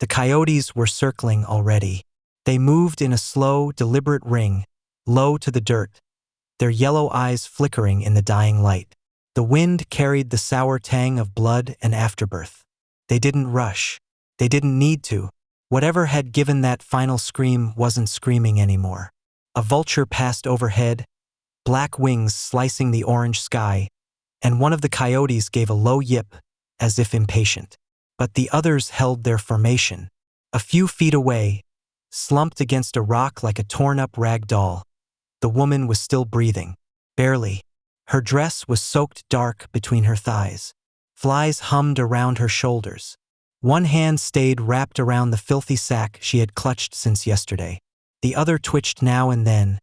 The coyotes were circling already. They moved in a slow, deliberate ring, low to the dirt, their yellow eyes flickering in the dying light. The wind carried the sour tang of blood and afterbirth. They didn't rush. They didn't need to. Whatever had given that final scream wasn't screaming anymore. A vulture passed overhead, black wings slicing the orange sky, and one of the coyotes gave a low yip, as if impatient. But the others held their formation. A few feet away, slumped against a rock like a torn-up rag doll, the woman was still breathing. Barely. Her dress was soaked dark between her thighs. Flies hummed around her shoulders. One hand stayed wrapped around the filthy sack she had clutched since yesterday. The other twitched now and then,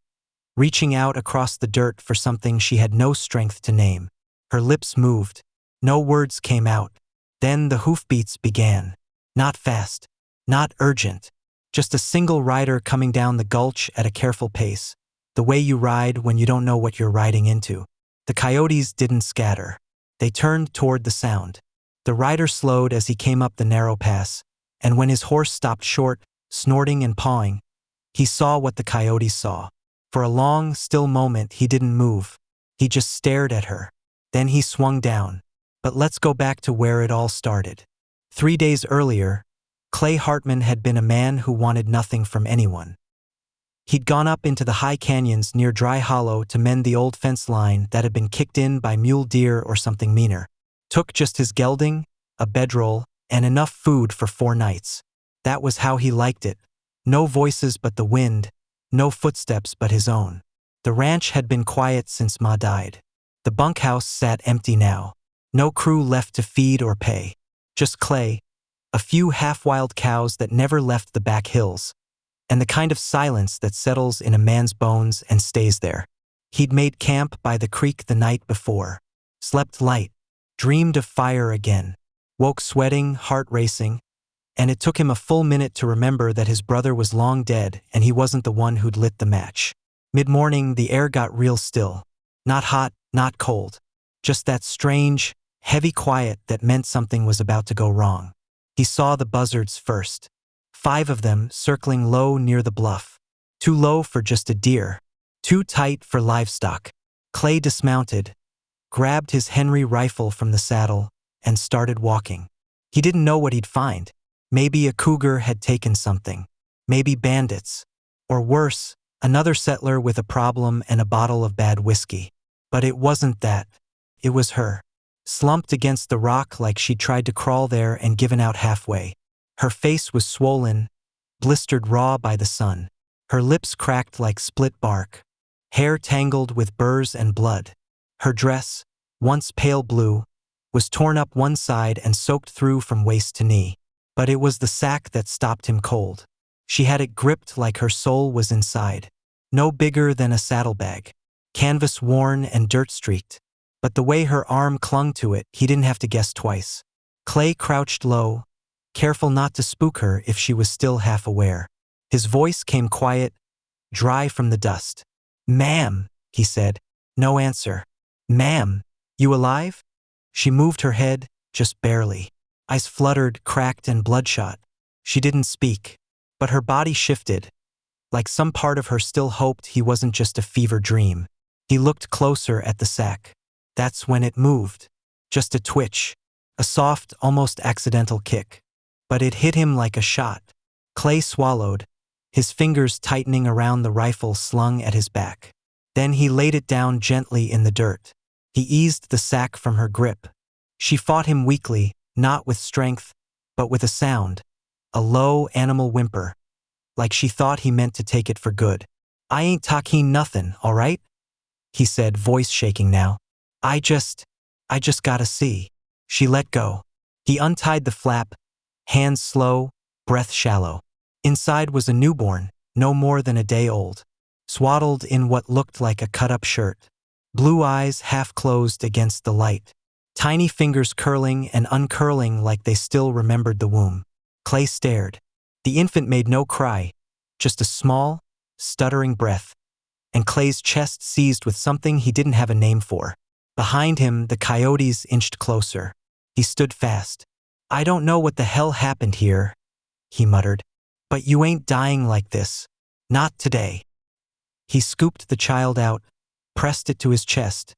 reaching out across the dirt for something she had no strength to name. Her lips moved. No words came out. Then the hoofbeats began. Not fast. Not urgent. Just a single rider coming down the gulch at a careful pace. The way you ride when you don't know what you're riding into. The coyotes didn't scatter. They turned toward the sound. The rider slowed as he came up the narrow pass, and when his horse stopped short, snorting and pawing, he saw what the coyotes saw. For a long, still moment he didn't move. He just stared at her. Then he swung down. But let's go back to where it all started. 3 days earlier, Clay Hartman had been a man who wanted nothing from anyone. He'd gone up into the high canyons near Dry Hollow to mend the old fence line that had been kicked in by mule deer or something meaner. Took just his gelding, a bedroll, and enough food for 4 nights. That was how he liked it. No voices but the wind, no footsteps but his own. The ranch had been quiet since Ma died. The bunkhouse sat empty now. No crew left to feed or pay. Just Clay, a few half-wild cows that never left the back hills, and the kind of silence that settles in a man's bones and stays there. He'd made camp by the creek the night before. Slept light. Dreamed of fire again. Woke sweating, heart racing, and it took him a full minute to remember that his brother was long dead and he wasn't the one who'd lit the match. Mid-morning, the air got real still. Not hot, not cold. Just that strange, heavy quiet that meant something was about to go wrong. He saw the buzzards first. 5 of them circling low near the bluff. Too low for just a deer. Too tight for livestock. Clay dismounted, grabbed his Henry rifle from the saddle, and started walking. He didn't know what he'd find. Maybe a cougar had taken something. Maybe bandits. Or worse, another settler with a problem and a bottle of bad whiskey. But it wasn't that. It was her. Slumped against the rock like she'd tried to crawl there and given out halfway. Her face was swollen, blistered raw by the sun. Her lips cracked like split bark. Hair tangled with burrs and blood. Her dress, once pale blue, was torn up one side and soaked through from waist to knee. But it was the sack that stopped him cold. She had it gripped like her soul was inside. No bigger than a saddlebag. Canvas worn and dirt-streaked. But the way her arm clung to it, he didn't have to guess twice. Clay crouched low, careful not to spook her if she was still half aware. His voice came quiet, dry from the dust. "Ma'am," he said. No answer. "Ma'am, you alive?" She moved her head, just barely. Eyes fluttered, cracked, and bloodshot. She didn't speak, but her body shifted, like some part of her still hoped he wasn't just a fever dream. He looked closer at the sack. That's when it moved. Just a twitch. A soft, almost accidental kick. But it hit him like a shot. Clay swallowed, his fingers tightening around the rifle slung at his back. Then he laid it down gently in the dirt. He eased the sack from her grip. She fought him weakly, not with strength, but with a sound. A low animal whimper. Like she thought he meant to take it for good. "I ain't talking nothin', all right?" he said, voice shaking now. I just gotta see." She let go. He untied the flap, hands slow, breath shallow. Inside was a newborn, no more than a day old, swaddled in what looked like a cut-up shirt. Blue eyes half closed against the light. Tiny fingers curling and uncurling like they still remembered the womb. Clay stared. The infant made no cry, just a small, stuttering breath, and Clay's chest seized with something he didn't have a name for. Behind him, the coyotes inched closer. He stood fast. "I don't know what the hell happened here," he muttered. But you ain't dying like this. Not today. He scooped the child out, pressed it to his chest,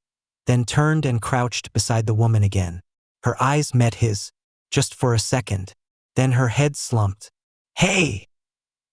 then turned and crouched beside the woman again. Her eyes met his, just for a second. Then her head slumped. "Hey!"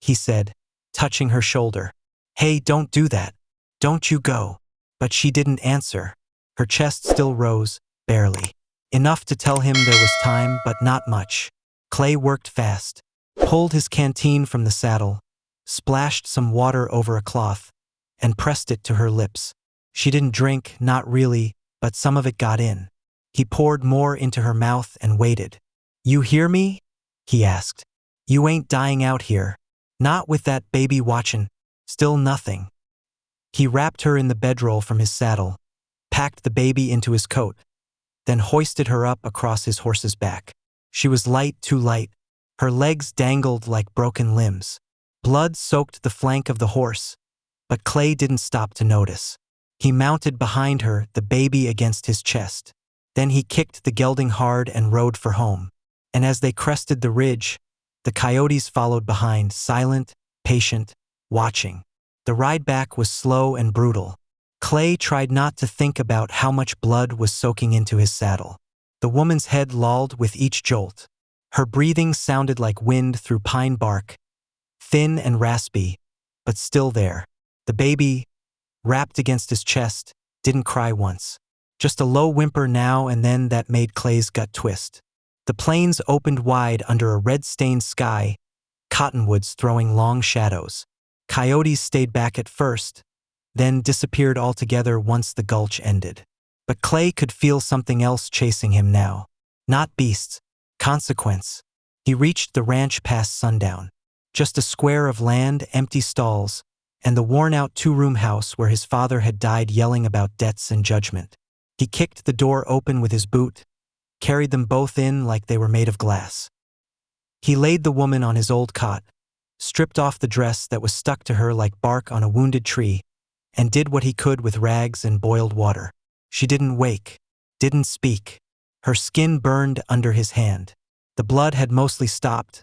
he said, touching her shoulder. "Hey, don't do that. Don't you go." But she didn't answer. Her chest still rose, barely. Enough to tell him there was time, but not much. Clay worked fast, pulled his canteen from the saddle, splashed some water over a cloth, and pressed it to her lips. She didn't drink, not really, but some of it got in. He poured more into her mouth and waited. "You hear me?" he asked. "You ain't dying out here. Not with that baby watchin'. Still nothing." He wrapped her in the bedroll from his saddle, packed the baby into his coat, then hoisted her up across his horse's back. She was light, too light. Her legs dangled like broken limbs. Blood soaked the flank of the horse, but Clay didn't stop to notice. He mounted behind her, the baby against his chest. Then he kicked the gelding hard and rode for home. And as they crested the ridge, the coyotes followed behind, silent, patient, watching. The ride back was slow and brutal. Clay tried not to think about how much blood was soaking into his saddle. The woman's head lolled with each jolt. Her breathing sounded like wind through pine bark, thin and raspy, but still there. The baby, wrapped against his chest, didn't cry once. Just a low whimper now and then that made Clay's gut twist. The plains opened wide under a red-stained sky, cottonwoods throwing long shadows. Coyotes stayed back at first, then disappeared altogether once the gulch ended. But Clay could feel something else chasing him now. Not beasts, consequence. He reached the ranch past sundown. Just a square of land, empty stalls, and the worn-out two-room house where his father had died yelling about debts and judgment. He kicked the door open with his boot, carried them both in like they were made of glass. He laid the woman on his old cot, stripped off the dress that was stuck to her like bark on a wounded tree, and did what he could with rags and boiled water. She didn't wake, didn't speak. Her skin burned under his hand. The blood had mostly stopped,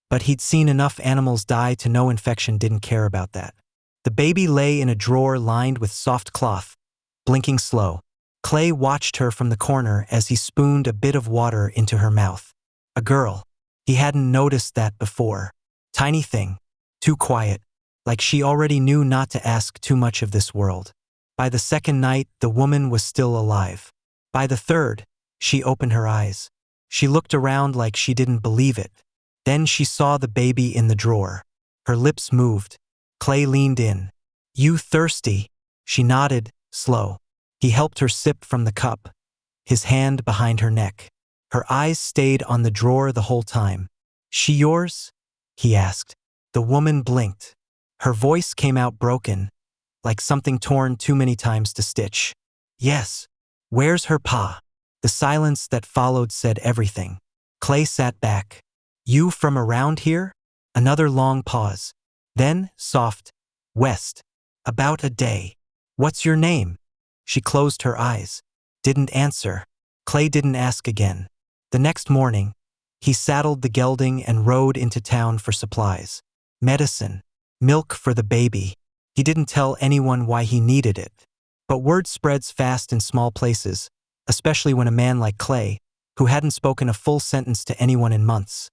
but he'd seen enough animals die to know infection didn't care about that. The baby lay in a drawer lined with soft cloth, blinking slow. Clay watched her from the corner as he spooned a bit of water into her mouth. A girl. He hadn't noticed that before. Tiny thing. Too quiet. Like she already knew not to ask too much of this world. By the second night, the woman was still alive. By the third, she opened her eyes. She looked around like she didn't believe it. Then she saw the baby in the drawer. Her lips moved. Clay leaned in. "You thirsty?" She nodded, slow. He helped her sip from the cup, his hand behind her neck. Her eyes stayed on the drawer the whole time. "She yours?" he asked. The woman blinked. Her voice came out broken, like something torn too many times to stitch. "Yes." "Where's her pa?" The silence that followed said everything. Clay sat back. "You from around here?" Another long pause. Then, soft, "West. About a day. What's your name?" She closed her eyes. Didn't answer. Clay didn't ask again. The next morning, he saddled the gelding and rode into town for supplies. Medicine. Milk for the baby. He didn't tell anyone why he needed it. But word spreads fast in small places, especially when a man like Clay, who hadn't spoken a full sentence to anyone in months,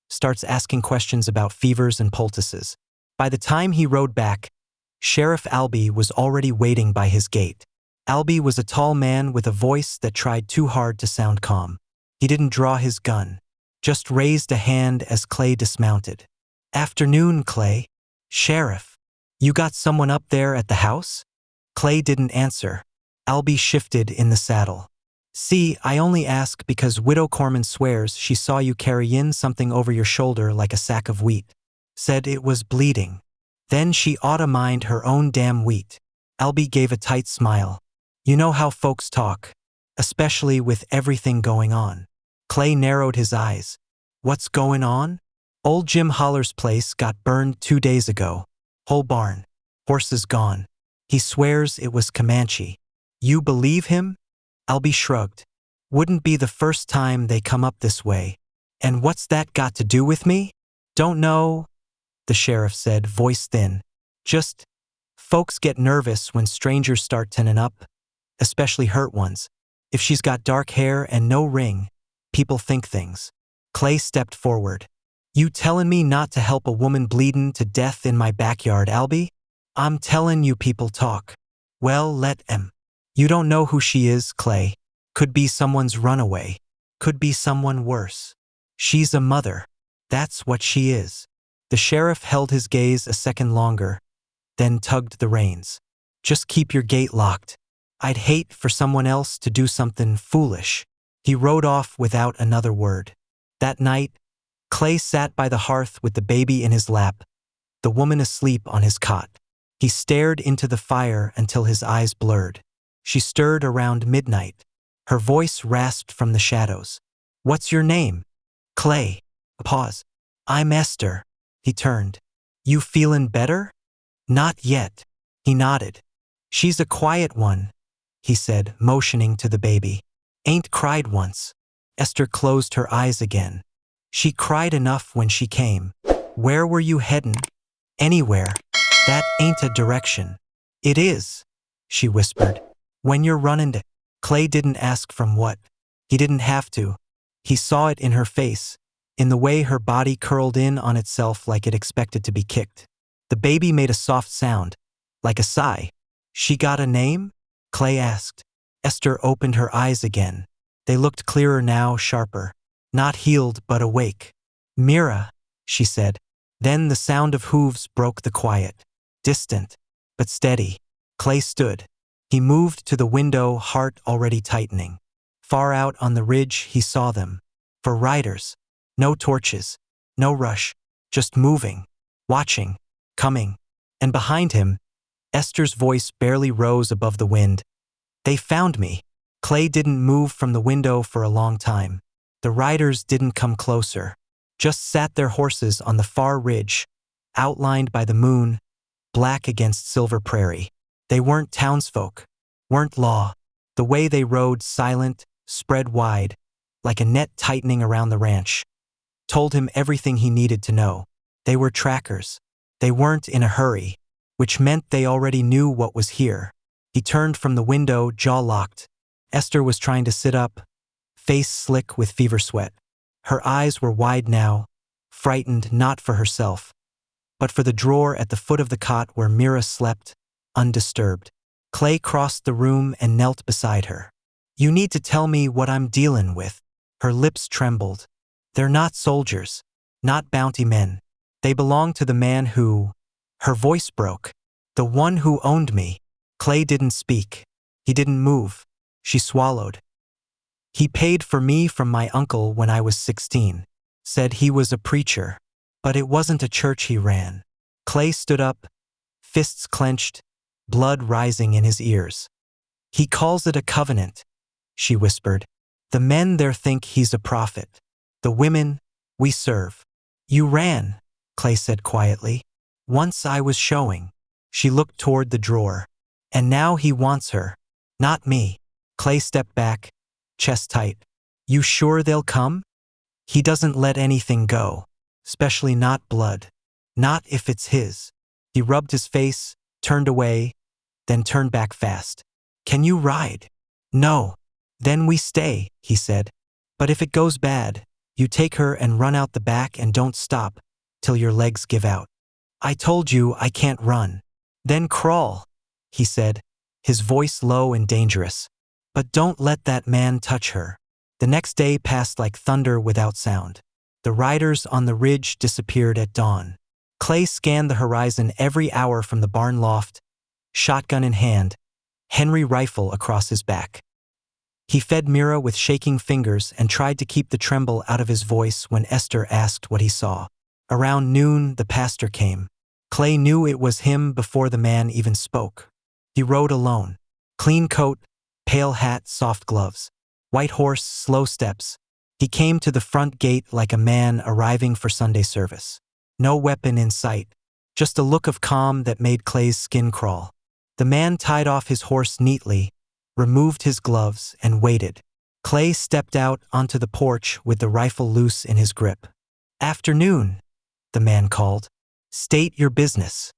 starts asking questions about fevers and poultices. By the time he rode back, Sheriff Albee was already waiting by his gate. Albee was a tall man with a voice that tried too hard to sound calm. He didn't draw his gun, just raised a hand as Clay dismounted. "Afternoon, Clay." "Sheriff, you got someone up there at the house?" Clay didn't answer. Albee shifted in the saddle. "See, I only ask because Widow Corman swears she saw you carry in something over your shoulder like a sack of wheat. Said it was bleeding. Then she oughta mind her own damn wheat." Albee gave a tight smile. "You know how folks talk, especially with everything going on." Clay narrowed his eyes. "What's going on?" "Old Jim Holler's place got burned 2 days ago. Whole barn. Horses gone. He swears it was Comanche." "You believe him?" Albee shrugged. "Wouldn't be the first time they come up this way." "And what's that got to do with me?" Don't know, the sheriff said, voice thin. Just, folks get nervous when strangers start tinning up, especially hurt ones. If she's got dark hair and no ring, people think things. Clay stepped forward. You tellin' me not to help a woman bleedin' to death in my backyard, Albie? I'm tellin' you people talk. Well, let 'em. You don't know who she is, Clay. Could be someone's runaway. Could be someone worse. She's a mother. That's what she is. The sheriff held his gaze a second longer, then tugged the reins. Just keep your gate locked. I'd hate for someone else to do something foolish. He rode off without another word. That night, Clay sat by the hearth with the baby in his lap, the woman asleep on his cot. He stared into the fire until his eyes blurred. She stirred around midnight. Her voice rasped from the shadows. What's your name? Clay. A pause. I'm Esther. He turned. You feelin' better? Not yet. He nodded. She's a quiet one, he said, motioning to the baby. Ain't cried once. Esther closed her eyes again. She cried enough when she came. Where were you headin'? Anywhere. That ain't a direction. It is, she whispered. When you're runnin' to... Clay didn't ask from what. He didn't have to. He saw it in her face, in the way her body curled in on itself like it expected to be kicked. The baby made a soft sound, like a sigh. She got a name? Clay asked. Esther opened her eyes again. They looked clearer now, sharper. Not healed, but awake. Mira, she said. Then the sound of hooves broke the quiet. Distant, but steady. Clay stood. He moved to the window, heart already tightening. Far out on the ridge, he saw them. For riders. No torches. No rush. Just moving. Watching. Coming. And behind him, Esther's voice barely rose above the wind. They found me. Clay didn't move from the window for a long time. The riders didn't come closer. Just sat their horses on the far ridge, outlined by the moon, black against silver prairie. They weren't townsfolk, weren't law. The way they rode, silent, spread wide, like a net tightening around the ranch, told him everything he needed to know. They were trackers. They weren't in a hurry, which meant they already knew what was here. He turned from the window, jaw locked. Esther was trying to sit up, face slick with fever sweat. Her eyes were wide now, frightened not for herself, but for the drawer at the foot of the cot where Mira slept, undisturbed. Clay crossed the room and knelt beside her. You need to tell me what I'm dealin' with. Her lips trembled. They're not soldiers, not bounty men. They belong to the man who... Her voice broke. The one who owned me. Clay didn't speak. He didn't move. She swallowed. He paid for me from my uncle when I was 16. Said he was a preacher. But it wasn't a church he ran. Clay stood up, fists clenched, blood rising in his ears. He calls it a covenant, she whispered. The men there think he's a prophet. The women, we serve. You ran, Clay said quietly. Once I was showing. She looked toward the drawer. And now he wants her. Not me. Clay stepped back, chest tight. You sure they'll come? He doesn't let anything go, especially not blood. Not if it's his. He rubbed his face, turned away, then turned back fast. Can you ride? No. Then we stay, he said. But if it goes bad, you take her and run out the back and don't stop till your legs give out. I told you I can't run. Then crawl, he said, his voice low and dangerous. But don't let that man touch her. The next day passed like thunder without sound. The riders on the ridge disappeared at dawn. Clay scanned the horizon every hour from the barn loft, shotgun in hand, Henry rifle across his back. He fed Mira with shaking fingers and tried to keep the tremble out of his voice when Esther asked what he saw. Around noon, the pastor came. Clay knew it was him before the man even spoke. He rode alone. Clean coat, pale hat, soft gloves. White horse, slow steps. He came to the front gate like a man arriving for Sunday service. No weapon in sight, just a look of calm that made Clay's skin crawl. The man tied off his horse neatly, removed his gloves, and waited. Clay stepped out onto the porch with the rifle loose in his grip. Afternoon, the man called. State your business.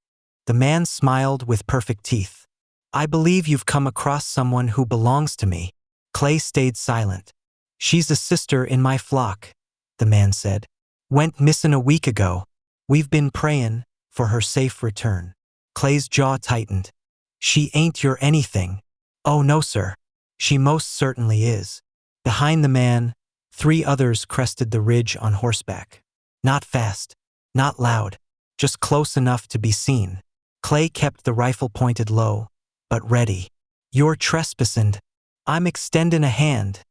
The man smiled with perfect teeth. I believe you've come across someone who belongs to me. Clay stayed silent. She's a sister in my flock, the man said. Went missing a week ago. We've been prayin' for her safe return. Clay's jaw tightened. She ain't your anything. Oh no, sir. She most certainly is. Behind the man, 3 others crested the ridge on horseback. Not fast, not loud, just close enough to be seen. Clay kept the rifle pointed low, but ready. You're trespassing. I'm extendin' a hand,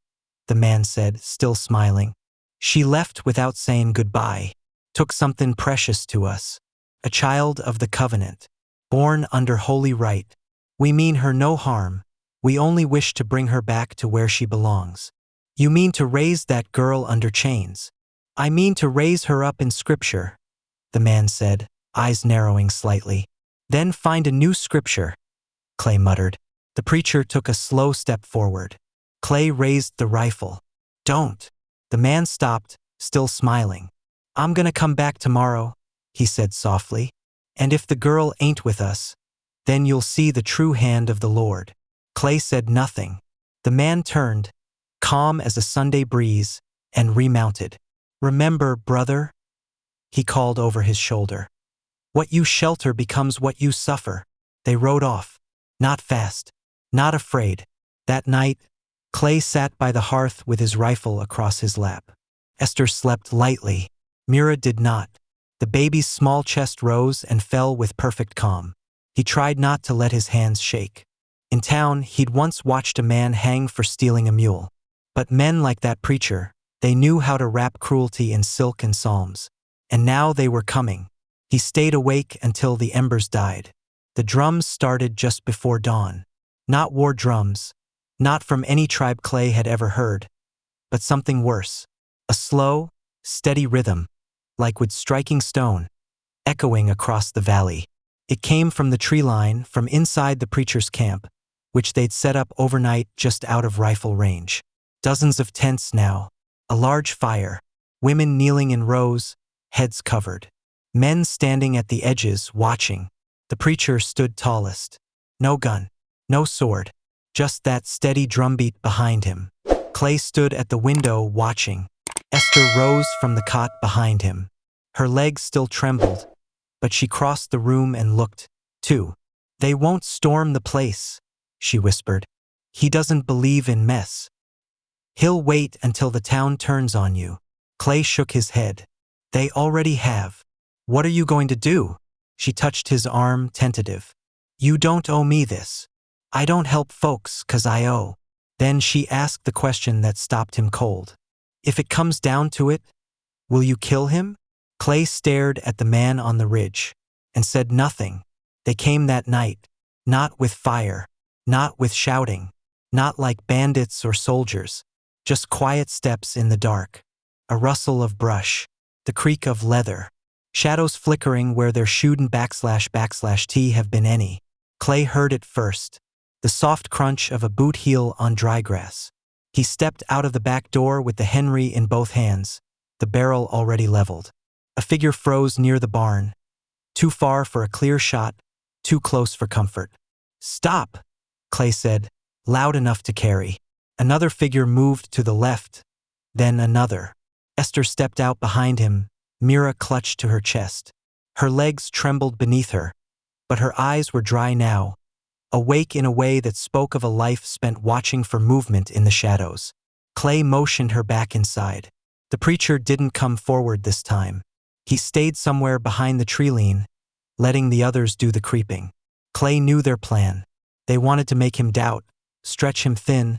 the man said, still smiling. She left without saying goodbye. Took something precious to us. A child of the covenant. Born under holy rite. We mean her no harm. We only wish to bring her back to where she belongs. You mean to raise that girl under chains? I mean to raise her up in scripture, the man said, eyes narrowing slightly. Then find a new scripture, Clay muttered. The preacher took a slow step forward. Clay raised the rifle. Don't. The man stopped, still smiling. I'm gonna come back tomorrow, he said softly. And if the girl ain't with us, then you'll see the true hand of the Lord. Clay said nothing. The man turned, calm as a Sunday breeze, and remounted. Remember, brother, he called over his shoulder. What you shelter becomes what you suffer. They rode off. Not fast, not afraid. That night, Clay sat by the hearth with his rifle across his lap. Esther slept lightly. Mira did not. The baby's small chest rose and fell with perfect calm. He tried not to let his hands shake. In town, he'd once watched a man hang for stealing a mule. But men like that preacher, they knew how to wrap cruelty in silk and psalms. And now they were coming. He stayed awake until the embers died. The drums started just before dawn. Not war drums, not from any tribe Clay had ever heard, but something worse. A slow, steady rhythm, like wood striking stone, echoing across the valley. It came from the tree line, from inside the preacher's camp, which they'd set up overnight just out of rifle range. Dozens of tents now, a large fire, women kneeling in rows, heads covered. Men standing at the edges, watching. The preacher stood tallest. No gun, no sword, just that steady drumbeat behind him. Clay stood at the window, watching. Esther rose from the cot behind him. Her legs still trembled, but she crossed the room and looked, too. They won't storm the place, she whispered. He doesn't believe in mess. He'll wait until the town turns on you. Clay shook his head. They already have. What are you going to do? She touched his arm, tentative. You don't owe me this. I don't help folks 'cause I owe. Then she asked the question that stopped him cold. If it comes down to it, will you kill him? Clay stared at the man on the ridge and said nothing. They came that night, not with fire, not with shouting, not like bandits or soldiers, just quiet steps in the dark, a rustle of brush, the creak of leather, shadows flickering where there shouldn't //T have been any. Clay heard it first, the soft crunch of a boot heel on dry grass. He stepped out of the back door with the Henry in both hands, the barrel already leveled. A figure froze near the barn, too far for a clear shot, too close for comfort. Stop, Clay said, loud enough to carry. Another figure moved to the left, then another. Esther stepped out behind him, Mira clutched to her chest. Her legs trembled beneath her, but her eyes were dry now, awake in a way that spoke of a life spent watching for movement in the shadows. Clay motioned her back inside. The preacher didn't come forward this time. He stayed somewhere behind the tree line, letting the others do the creeping. Clay knew their plan. They wanted to make him doubt, stretch him thin,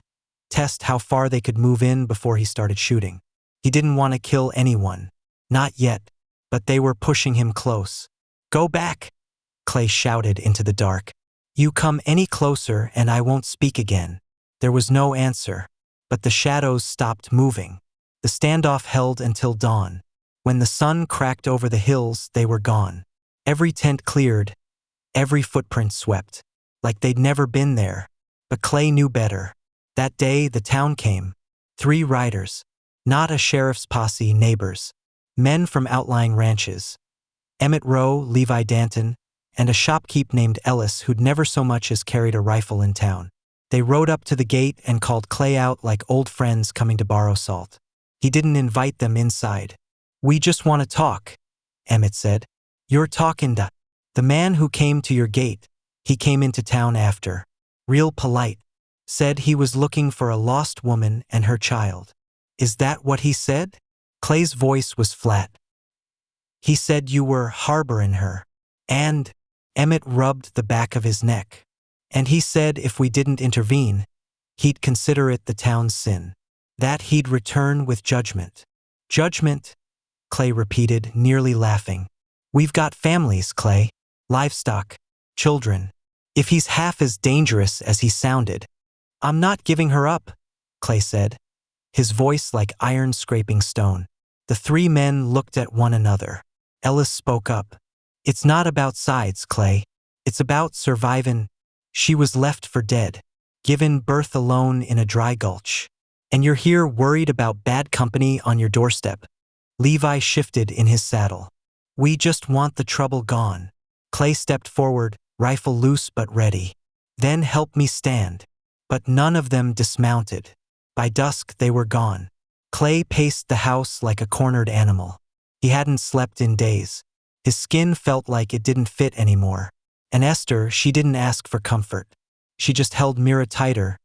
test how far they could move in before he started shooting. He didn't want to kill anyone. Not yet, but they were pushing him close. Go back, Clay shouted into the dark. You come any closer and I won't speak again. There was no answer, but the shadows stopped moving. The standoff held until dawn. When the sun cracked over the hills, they were gone. Every tent cleared, every footprint swept, like they'd never been there. But Clay knew better. That day, the town came. 3 riders, not a sheriff's posse, neighbors. Men from outlying ranches, Emmett Rowe, Levi Danton, and a shopkeep named Ellis who'd never so much as carried a rifle in town. They rode up to the gate and called Clay out like old friends coming to borrow salt. He didn't invite them inside. "We just want to talk," Emmett said. "You're talking to the man who came to your gate. He came into town after. Real polite. Said he was looking for a lost woman and her child." "Is that what he said?" Clay's voice was flat. "He said you were harboring her. And," Emmett rubbed the back of his neck, "and he said if we didn't intervene, he'd consider it the town's sin. That he'd return with judgment." "Judgment?" Clay repeated, nearly laughing. "We've got families, Clay. Livestock. Children. If he's half as dangerous as he sounded—" "I'm not giving her up," Clay said, his voice like iron scraping stone. The three men looked at one another. Ellis spoke up. "It's not about sides, Clay. It's about surviving. She was left for dead, given birth alone in a dry gulch. And you're here worried about bad company on your doorstep." Levi shifted in his saddle. "We just want the trouble gone." Clay stepped forward, rifle loose but ready. "Then help me stand." But none of them dismounted. By dusk they were gone. Clay paced the house like a cornered animal. He hadn't slept in days. His skin felt like it didn't fit anymore. And Esther, she didn't ask for comfort. She just held Mira tighter,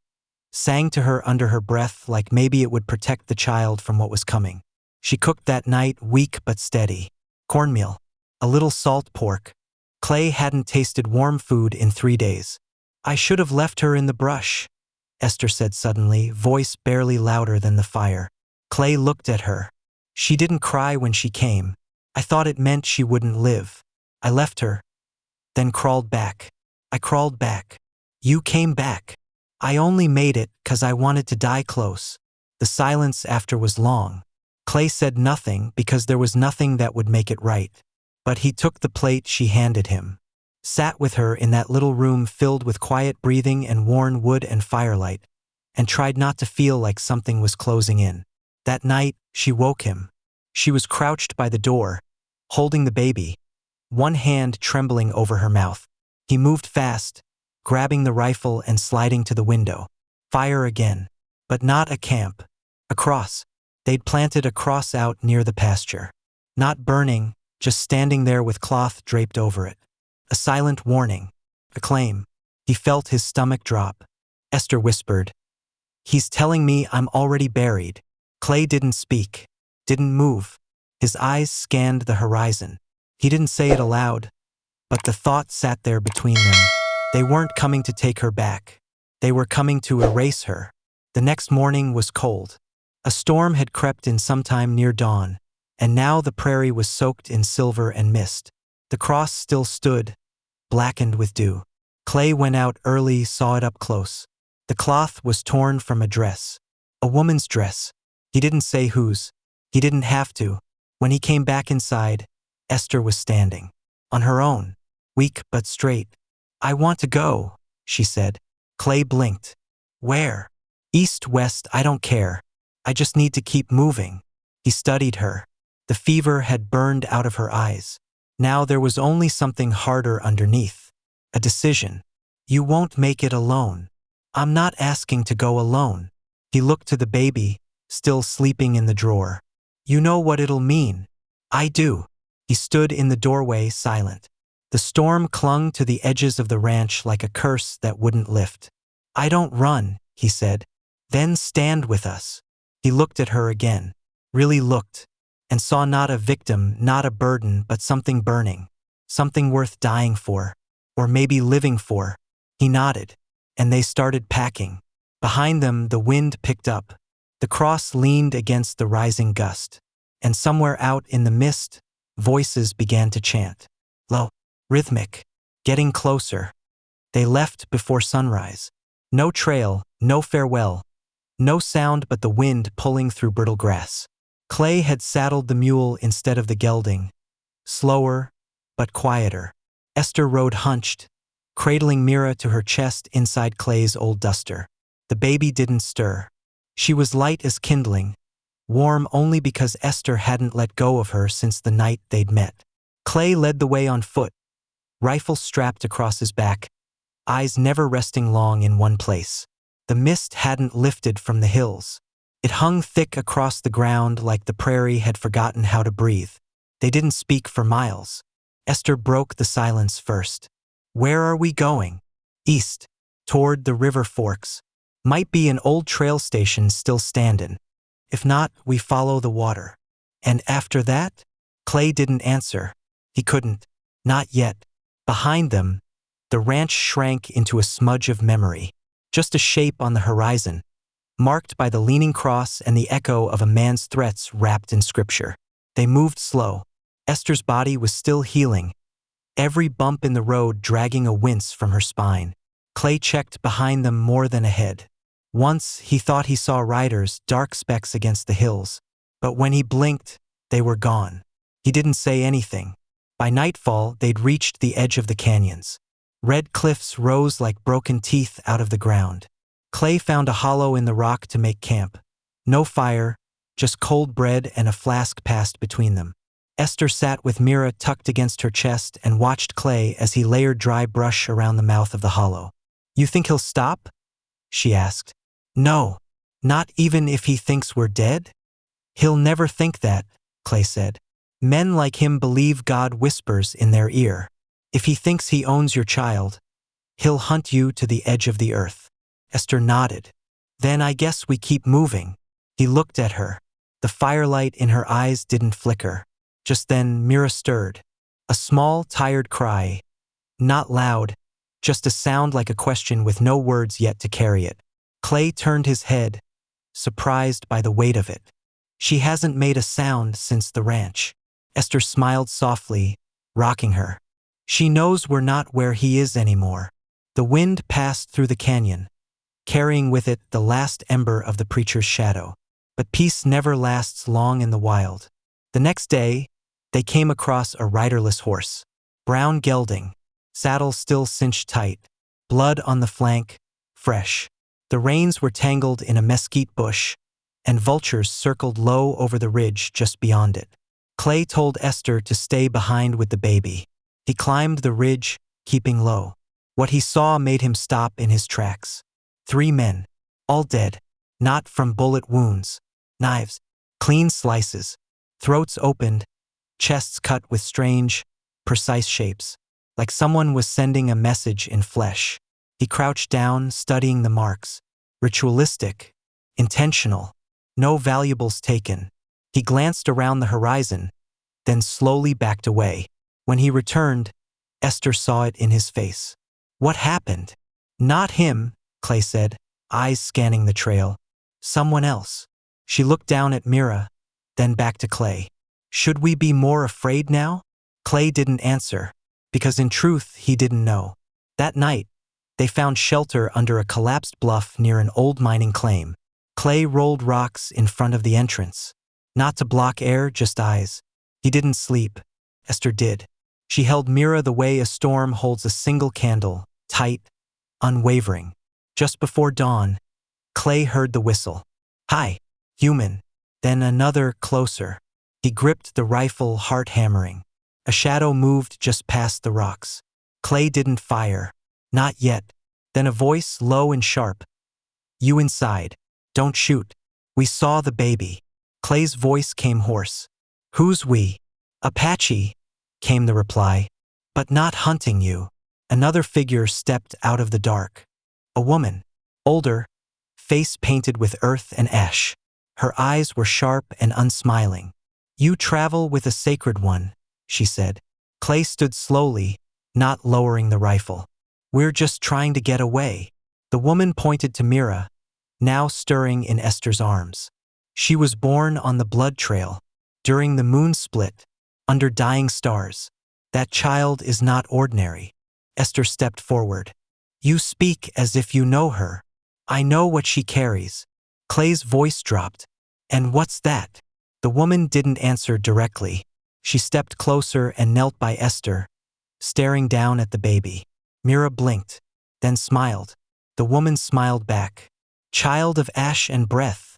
sang to her under her breath like maybe it would protect the child from what was coming. She cooked that night, weak but steady. Cornmeal. A little salt pork. Clay hadn't tasted warm food in 3 days. "I should have left her in the brush," Esther said suddenly, voice barely louder than the fire. Clay looked at her. "She didn't cry when she came. I thought it meant she wouldn't live. I left her, then crawled back. I crawled back. You came back. I only made it 'cause I wanted to die close." The silence after was long. Clay said nothing because there was nothing that would make it right. But he took the plate she handed him, sat with her in that little room filled with quiet breathing and worn wood and firelight, and tried not to feel like something was closing in. That night, she woke him. She was crouched by the door, holding the baby, one hand trembling over her mouth. He moved fast, grabbing the rifle and sliding to the window. Fire again. But not a camp. A cross. They'd planted a cross out near the pasture. Not burning, just standing there with cloth draped over it. A silent warning. A claim. He felt his stomach drop. Esther whispered, "He's telling me I'm already buried." Clay didn't speak, didn't move. His eyes scanned the horizon. He didn't say it aloud, but the thought sat there between them. They weren't coming to take her back. They were coming to erase her. The next morning was cold. A storm had crept in sometime near dawn, and now the prairie was soaked in silver and mist. The cross still stood, blackened with dew. Clay went out early, saw it up close. The cloth was torn from a dress. A woman's dress. He didn't say whose. He didn't have to. When he came back inside, Esther was standing. On her own. Weak but straight. "I want to go," she said. Clay blinked. "Where?" "East, west, I don't care. I just need to keep moving." He studied her. The fever had burned out of her eyes. Now there was only something harder underneath. A decision. "You won't make it alone." "I'm not asking to go alone." He looked to the baby, still sleeping in the drawer. "You know what it'll mean." "I do." He stood in the doorway, silent. The storm clung to the edges of the ranch like a curse that wouldn't lift. "I don't run," he said. "Then stand with us." He looked at her again. Really looked. And saw not a victim, not a burden, but something burning. Something worth dying for. Or maybe living for. He nodded. And they started packing. Behind them, the wind picked up. The cross leaned against the rising gust. And somewhere out in the mist, voices began to chant. Low, rhythmic, getting closer. They left before sunrise. No trail, no farewell. No sound but the wind pulling through brittle grass. Clay had saddled the mule instead of the gelding. Slower, but quieter. Esther rode hunched, cradling Mira to her chest inside Clay's old duster. The baby didn't stir. She was light as kindling, warm only because Esther hadn't let go of her since the night they'd met. Clay led the way on foot, rifle strapped across his back, eyes never resting long in one place. The mist hadn't lifted from the hills. It hung thick across the ground like the prairie had forgotten how to breathe. They didn't speak for miles. Esther broke the silence first. "Where are we going?" "East, toward the river forks. Might be an old trail station still standin'. If not, we follow the water." "And after that?" Clay didn't answer. He couldn't. Not yet. Behind them, the ranch shrank into a smudge of memory. Just a shape on the horizon, marked by the leaning cross and the echo of a man's threats wrapped in scripture. They moved slow. Esther's body was still healing, every bump in the road dragging a wince from her spine. Clay checked behind them more than ahead. Once he thought he saw riders, dark specks against the hills, but when he blinked, they were gone. He didn't say anything. By nightfall, they'd reached the edge of the canyons. Red cliffs rose like broken teeth out of the ground. Clay found a hollow in the rock to make camp. No fire, just cold bread and a flask passed between them. Esther sat with Mira tucked against her chest and watched Clay as he layered dry brush around the mouth of the hollow. "You think he'll stop?" she asked. "No, not even if he thinks we're dead?" "He'll never think that," Clay said. "Men like him believe God whispers in their ear. If he thinks he owns your child, he'll hunt you to the edge of the earth." Esther nodded. "Then I guess we keep moving." He looked at her. The firelight in her eyes didn't flicker. Just then, Mira stirred. A small, tired cry. Not loud, just a sound like a question with no words yet to carry it. Clay turned his head, surprised by the weight of it. "She hasn't made a sound since the ranch." Esther smiled softly, rocking her. "She knows we're not where he is anymore." The wind passed through the canyon, carrying with it the last ember of the preacher's shadow. But peace never lasts long in the wild. The next day, they came across a riderless horse. Brown gelding, saddle still cinched tight, blood on the flank, fresh. The reins were tangled in a mesquite bush, and vultures circled low over the ridge just beyond it. Clay told Esther to stay behind with the baby. He climbed the ridge, keeping low. What he saw made him stop in his tracks. 3 men, all dead, not from bullet wounds, knives, clean slices, throats opened, chests cut with strange, precise shapes, like someone was sending a message in flesh. He crouched down, studying the marks. Ritualistic, intentional, no valuables taken. He glanced around the horizon, then slowly backed away. When he returned, Esther saw it in his face. "What happened?" "Not him," Clay said, eyes scanning the trail. "Someone else." She looked down at Mira, then back to Clay. "Should we be more afraid now?" Clay didn't answer, because in truth he didn't know. That night, they found shelter under a collapsed bluff near an old mining claim. Clay rolled rocks in front of the entrance. Not to block air, just eyes. He didn't sleep. Esther did. She held Mira the way a storm holds a single candle, tight, unwavering. Just before dawn, Clay heard the whistle. "Hi, human." Then another, closer. He gripped the rifle, heart hammering. A shadow moved just past the rocks. Clay didn't fire. Not yet. Then a voice, low and sharp. "You inside. Don't shoot. We saw the baby." Clay's voice came hoarse. "Who's we?" "Apache," came the reply. "But not hunting you." Another figure stepped out of the dark. A woman. Older, face painted with earth and ash. Her eyes were sharp and unsmiling. "You travel with a sacred one," she said. Clay stood slowly, not lowering the rifle. "We're just trying to get away." The woman pointed to Mira, now stirring in Esther's arms. "She was born on the blood trail, during the moon split, under dying stars. That child is not ordinary." Esther stepped forward. "You speak as if you know her." "I know what she carries." Clay's voice dropped. "And what's that?" The woman didn't answer directly. She stepped closer and knelt by Esther, staring down at the baby. Mira blinked, then smiled. The woman smiled back. "Child of ash and breath,"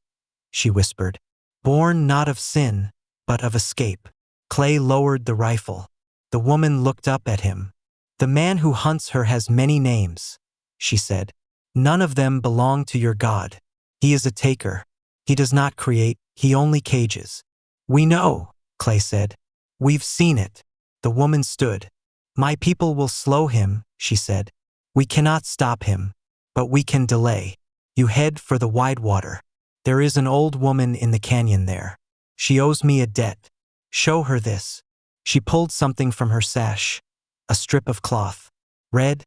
she whispered. "Born not of sin, but of escape." Clay lowered the rifle. The woman looked up at him. The man who hunts her has many names, she said. None of them belong to your God. He is a taker. He does not create, he only cages. We know, Clay said. We've seen it. The woman stood. My people will slow him, she said. We cannot stop him, but we can delay. You head for the wide water. There is an old woman in the canyon there. She owes me a debt. Show her this. She pulled something from her sash. A strip of cloth. Red,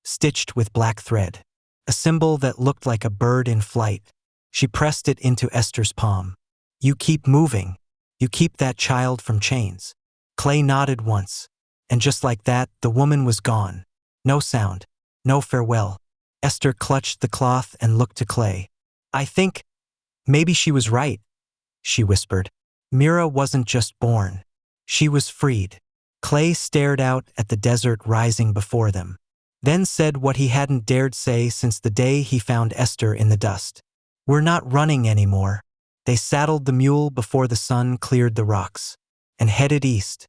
stitched with black thread. A symbol that looked like a bird in flight. She pressed it into Esther's palm. You keep moving. You keep that child from chains. Clay nodded once. And just like that, the woman was gone. No sound. No farewell. Esther clutched the cloth and looked to Clay. I think maybe she was right, she whispered. Mira wasn't just born. She was freed. Clay stared out at the desert rising before them. Then said what he hadn't dared say since the day he found Esther in the dust. We're not running anymore. They saddled the mule before the sun cleared the rocks and headed east.